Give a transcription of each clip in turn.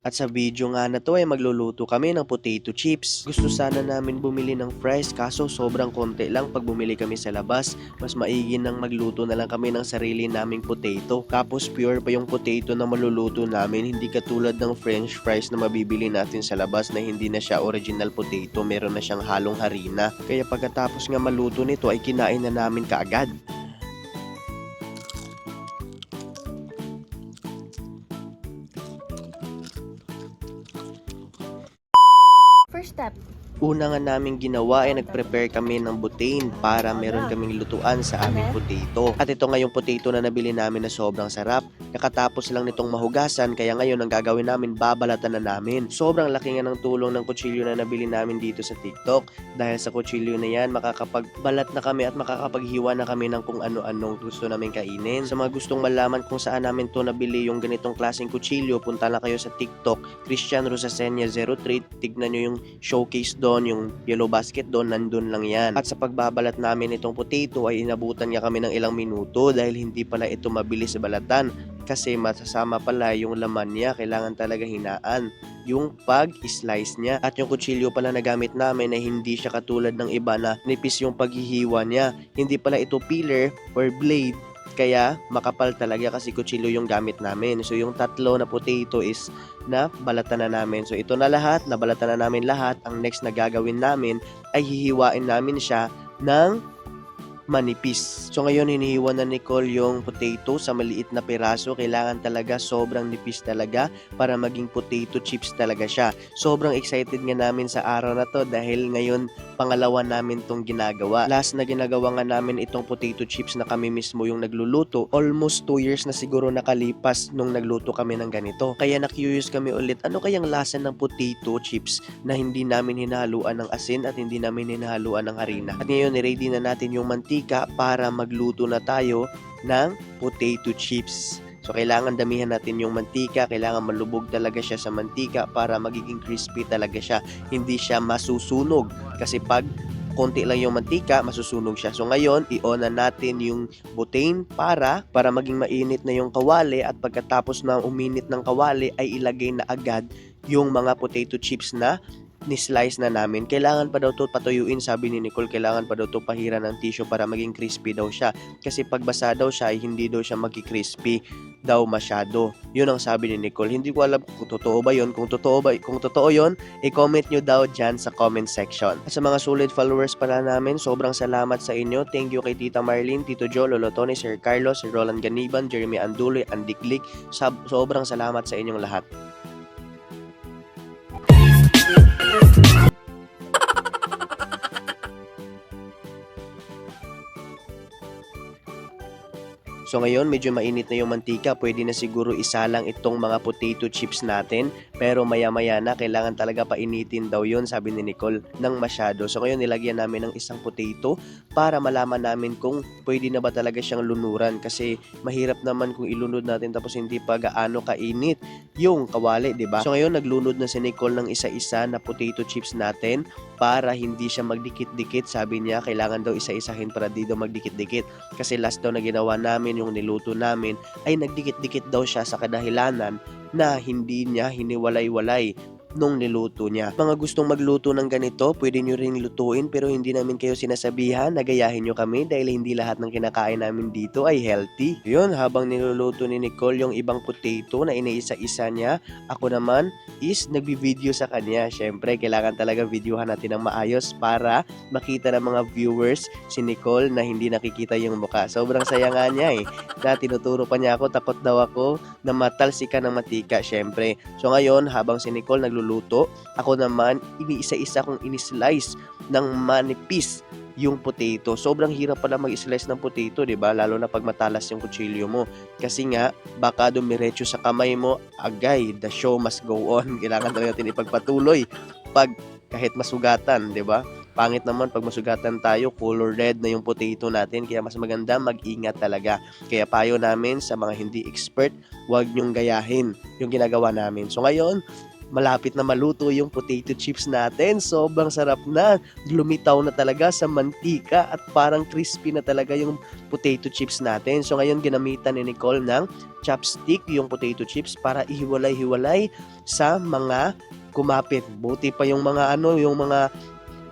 At sa video nga na to ay magluluto kami ng potato chips. Gusto sana namin bumili ng fries kaso sobrang konti lang pag bumili kami sa labas. Mas maigi nang magluto na lang kami ng sarili naming potato. Tapos pure pa yung potato na maluluto namin, hindi katulad ng french fries na mabibili natin sa labas na hindi na siya original potato, meron na siyang halong harina. Kaya pagkatapos nga maluto nito ay kinain na namin kaagad. First step. Una nga naming ginawa ay nag-prepare kami ng butane para meron kaming lutuan sa aming potato. At ito nga yung potato na nabili namin na sobrang sarap. Kakatapos lang nitong mahugasan kaya ngayon ang gagawin namin, babalatan na namin. Sobrang laki nga ng tulong ng kutsilyo na nabili namin dito sa TikTok. Dahil sa kutsilyo na yan, makakapagbalat na kami at makakapaghiwa na kami ng kung ano-anong gusto namin kainin. Sa mga gustong malaman kung saan namin to nabili yung ganitong klaseng kutsilyo, punta lang kayo sa TikTok, Christian Rosasenia 03. Tignan nyo yung showcase doon, yung yellow basket doon, nandun lang yan. At sa pagbabalat namin itong potato ay inabutan nga kami ng ilang minuto dahil hindi pala ito mabilis balatan kasi masasama pala yung laman niya, kailangan talaga hinaan yung pag-slice niya. At yung kutsilyo pala na gamit namin ay hindi siya katulad ng iba na nipis yung paghihiwa niya. Hindi pala ito peeler or blade, kaya makapal talaga kasi kutsilyo yung gamit namin. So yung tatlo na potato is na balatan na namin. So ito na lahat, nabalatan na namin lahat. Ang next na gagawin namin ay hihiwain namin siya ng manipis. So ngayon hinihiwa na Nicole yung potato sa maliit na piraso. Kailangan talaga sobrang nipis talaga para maging potato chips talaga siya. Sobrang excited nga namin sa araw na to dahil ngayon pangalawa namin tong ginagawa. Last na ginagawa nga namin itong potato chips na kami mismo yung nagluluto. Almost 2 years na siguro nakalipas nung nagluto kami ng ganito. Kaya na-curious kami ulit, ano kayang lasa ng potato chips na hindi namin hinahaluan ng asin at hindi namin hinahaluan ng harina. At ngayon i-ready na natin yung mantika para magluto na tayo ng potato chips. So kailangan damihan natin yung mantika, kailangan malubog talaga siya sa mantika para magiging crispy talaga siya. Hindi siya masusunog kasi pag konti lang yung mantika, masusunog siya. So ngayon, i-on na natin yung butane para maging mainit na yung kawali at pagkatapos na uminit ng kawali ay ilagay na agad yung mga potato chips na ni-slice na namin. Kailangan pa daw to patuyuin, sabi ni Nicole, kailangan pa daw to pahiran ng tissue para maging crispy daw siya. Kasi pag basa daw siya, ay hindi daw siya magki-crispy daw masyado. Yun ang sabi ni Nicole. Hindi ko alam kung totoo ba yun. Kung totoo yun, i-comment nyo daw dyan sa comment section. At sa mga solid followers pala namin, sobrang salamat sa inyo. Thank you kay Tita Marlene, Tito Joe, Lolo Tony, Sir Carlos, Sir Roland Ganiban, Jeremy Anduloy, Andy Click. Sobrang salamat sa inyong lahat. So ngayon medyo mainit na yung mantika, pwede na siguro isalang itong mga potato chips natin. Pero maya maya na kailangan talaga painitin daw yon, sabi ni Nicole, ng masyado. So ngayon nilagyan namin ng isang potato para malaman namin kung pwede na ba talaga siyang lunuran. Kasi mahirap naman kung ilunod natin tapos hindi pa gaano kainit yung kawali, di ba? So ngayon naglunod na si Nicole ng isa-isa na potato chips natin para hindi siya magdikit-dikit. Sabi niya kailangan daw isa-isahin para di daw magdikit-dikit. Kasi last daw na ginawa namin, yung niluto namin, ay nagdikit-dikit daw siya sa kadahilanan na hindi niya hiniwalay-walay nung niluto niya. Mga gustong magluto ng ganito, pwede nyo rin lutuin pero hindi namin kayo sinasabihan na gayahin nyo kami dahil hindi lahat ng kinakain namin dito ay healthy. Yun, habang niluluto ni Nicole yung ibang potato na iniisa-isa niya, ako naman is nagbi-video sa kanya. Syempre, kailangan talaga videohan natin ng maayos para makita ng mga viewers si Nicole na hindi nakikita yung mukha. Sobrang saya nga niya na tinuturo pa niya ako, takot daw ako na matalsika ng matika, syempre. So ngayon, habang si Nicole nagluluto, ako naman iniisa-isa kong inislice ng manipis yung potato. Sobrang hirap pala mag-slice ng potato, 'di ba? Lalo na pag matalas yung kutsilyo mo. Kasi nga baka dumiretso sa kamay mo, agay, the show must go on. Kailangan talaga natin ipagpatuloy pag kahit masugatan, 'di ba? Pangit naman pag masugatan tayo, color red na yung potato natin, kaya mas maganda mag-ingat talaga. Kaya payo namin sa mga hindi expert, huwag nyong gayahin yung ginagawa namin. So ngayon, malapit na maluto yung potato chips natin. Sobrang sarap na. Lumitaw na talaga sa mantika at parang crispy na talaga yung potato chips natin. So ngayon ginamitan ni Nicole ng chopstick yung potato chips para ihiwalay-hiwalay sa mga kumapit. Buti pa yung mga yung mga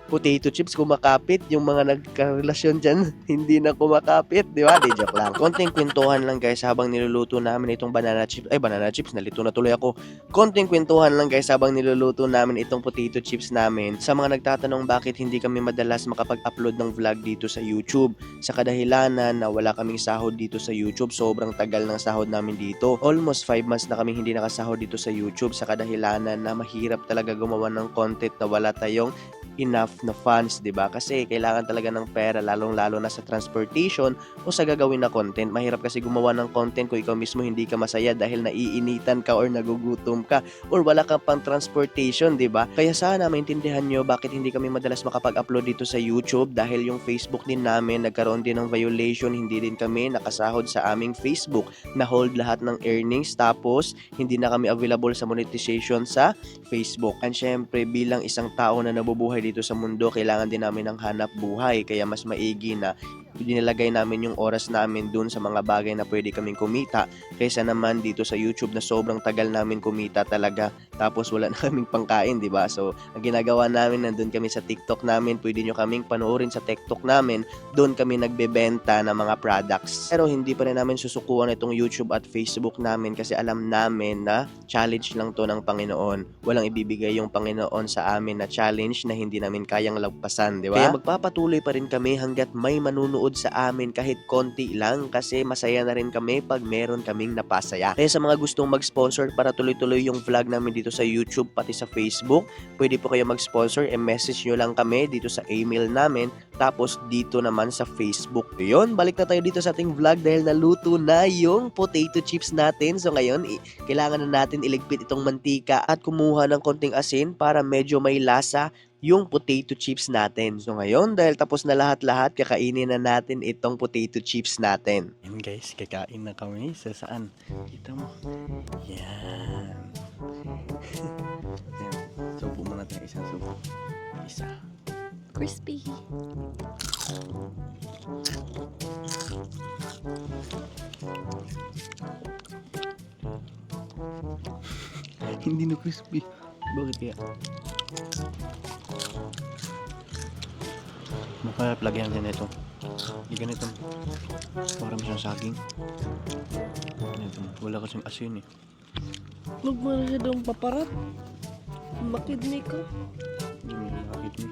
potato chips kumakapit, yung mga nagkarelasyon dyan hindi na kumakapit, di ba? Di, joke lang. Konting kwentuhan lang guys habang niluluto namin itong banana chips, nalito na tuloy ako. Konting kwentuhan lang guys habang niluluto namin itong potato chips namin. Sa mga nagtatanong bakit hindi kami madalas makapag-upload ng vlog dito sa YouTube, sa kadahilanan na wala kaming sahod dito sa YouTube, sobrang tagal ng sahod namin dito. Almost 5 months na kami hindi nakasahod dito sa YouTube sa kadahilanan na mahirap talaga gumawa ng content na wala tayong enough na funds, 'di ba? Kasi kailangan talaga ng pera lalong-lalo na sa transportation o sa gagawin na content. Mahirap kasi gumawa ng content kung ikaw mismo hindi ka masaya dahil naiinitan ka or nagugutom ka or wala ka pang transportation, 'di ba? Kaya sana maintindihan nyo bakit hindi kami madalas makapag-upload dito sa YouTube dahil yung Facebook din namin nagkaroon din ng violation, hindi din kami nakasahod sa aming Facebook. Na-hold lahat ng earnings tapos hindi na kami available sa monetization sa Facebook. And syempre bilang isang tao na nabubuhay dito sa mundo, kailangan din namin ng hanap buhay. Kaya mas maigi na dinilagay namin yung oras namin dun sa mga bagay na pwede kaming kumita kaysa naman dito sa YouTube na sobrang tagal namin kumita talaga tapos wala na kaming pangkain, di ba? So, ang ginagawa namin, nandun kami sa TikTok namin, pwede nyo kaming panoorin sa TikTok namin, doon kami nagbebenta ng mga products. Pero hindi pa rin namin susukuan itong YouTube at Facebook namin kasi alam namin na challenge lang to ng Panginoon. Walang ibibigay yung Panginoon sa amin na challenge na hindi namin kayang lagpasan, di ba? Kaya magpapatuloy pa rin kami hanggat may manunood sa amin kahit konti lang kasi masaya na rin kami pag meron kaming napasaya. Kaya sa mga gustong mag-sponsor para tuloy-tuloy yung vlog namin dito sa YouTube pati sa Facebook, pwede po kayo mag-sponsor, message nyo lang kami dito sa email namin tapos dito naman sa Facebook. Yun, balik na tayo dito sa ating vlog dahil naluto na yung potato chips natin. So ngayon, kailangan na natin iligpit itong mantika at kumuha ng konting asin para medyo may lasa yung potato chips natin. So ngayon, dahil tapos na lahat-lahat, kakainin na natin itong potato chips natin. Yan guys, kakain na kami sa saan? Kita mo? Yan. Yan. Subo muna tayo isang subo. Isa. Crispy. Hindi na crispy. Bakit kaya? Makaya lagyan din ito. Hindi ganito. Parang siyang saging. Ganito. Wala kasing asin eh. Huwag mo na siya doon paparat. Makidney ka. Hindi mo nakakit mo.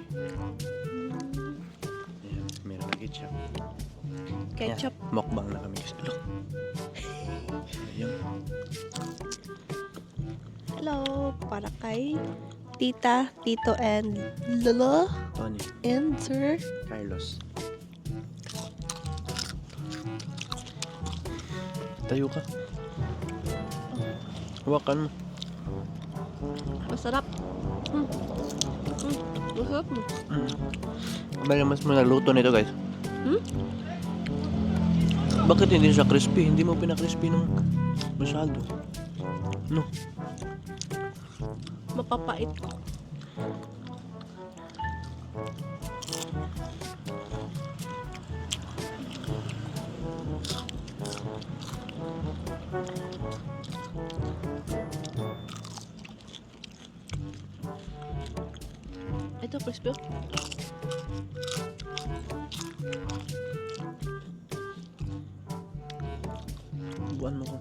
Ayan, meron na ketchup. Ketchup. Ayan, mukbang na kami guys. Look. Ayan. Hello. Para kay Tita, Tito, and Lolo, Tony. and Sir. Carlos. Tayo ka. Hawakan mo. Masarap. Masarap. Bala mas mo nagluto nito guys. Hmm? Bakit hindi siya crispy? Hindi mo pinakrispy nung masyado. No. Mapapait. Ito, crispy. Buwan mo ko.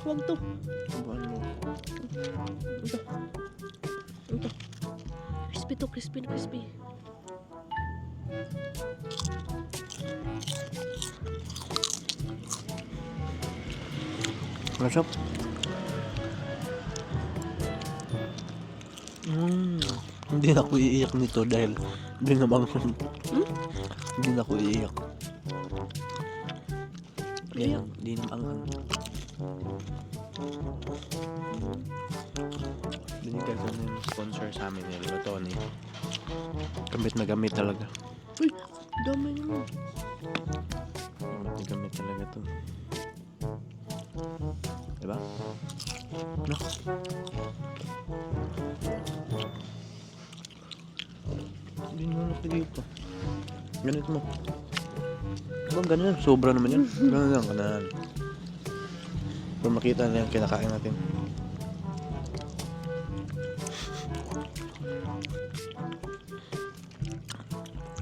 Huwag to. Buwan mo. Ito. Ito. Crispy to, crispy na crispy. Masarap. Hindi na ako iiyak nito dahil hindi naman hindi na ako iiyak. Yan, hindi naman binigyan ko ng sponsor sa amin nila Tony. Gamit na gamit talaga. Uy, dami naman. Gamit na gamit talaga to. Diba? No? dito. Ganito mo. Diba ganyan? Sobra naman yan. Ganun lang, kanan. Para makita na yung kinakain natin.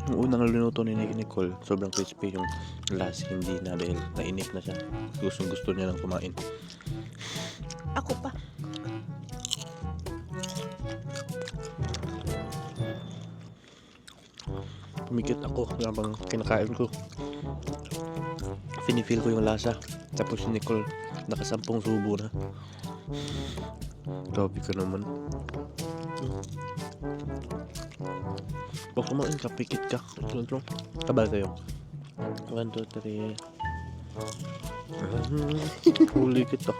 Yung unang linuto ni Nicole, sobrang crispy yung last, hindi na dahil nainip na siya. Gustong gusto niya lang kumain. Ako pa. Pumikit ako habang kinakain ko. Finifeel ko yung lasa. Tapos si Nicole, nakasampung subo na. Grabe ka naman. Pag kumain ka, pikit ka. Ito. Tabal tayo. 1, 2, 3. Huli kita.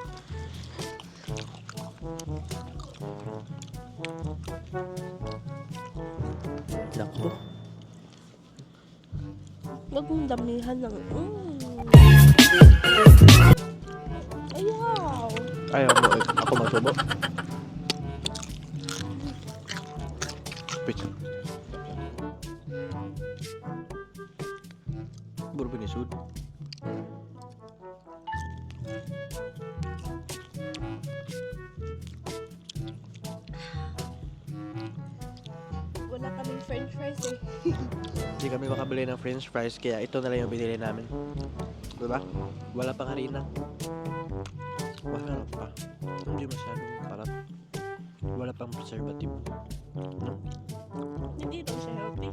Nako. Huwag mong damihan ng Ayaw. Ayaw mo, ako magsubo. Wait. Buro binisud. Wala kaming french fries eh. Hindi kami makabili ng french fries, kaya ito na lang yung binili namin. Diba? Wala pang harina. Masarap pa. Hindi masyadong parat. Wala pang preservative. No? Hindi daw siya healthy.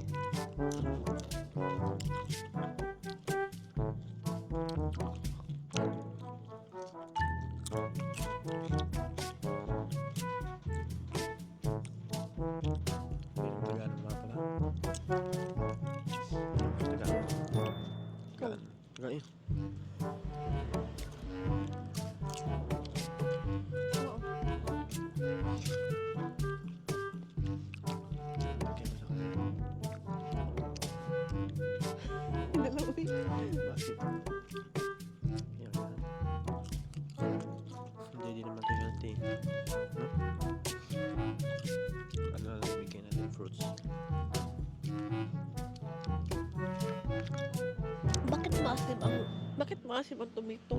Tagalog mga pala. Tagalog. Tagalog. Dalawi. Bakit? Yan. Hindi din naman ito healthy. No? Ano lang bigyan natin fruits. Bakit maasim ang tomato?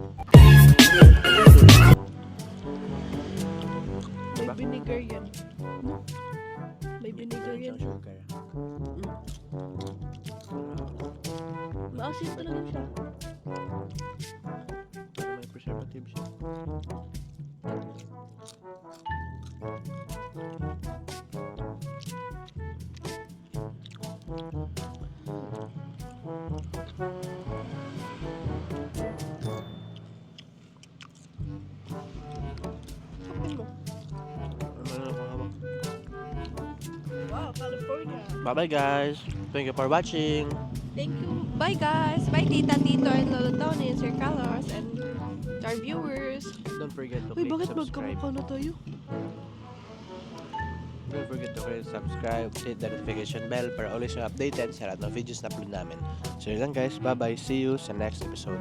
May Diba? vinegar yan. May vinegar yan. Sugar. Maasim talaga siya. Pero may preservative siya. Kapin mo. Ano na hawak? Wow, California. Bye-bye guys. Thank you for watching. Thank you. Bye guys. Bye Tita, Tito, and Lolo Tony, and Sir Carlos, and our viewers. Don't forget to Uy, click bakit subscribe. magkamukha na tayo? Don't forget to click subscribe, hit the notification bell para always yung updated sa lahat ng videos na upload namin. So yun lang guys. Bye-bye. See you sa next episode.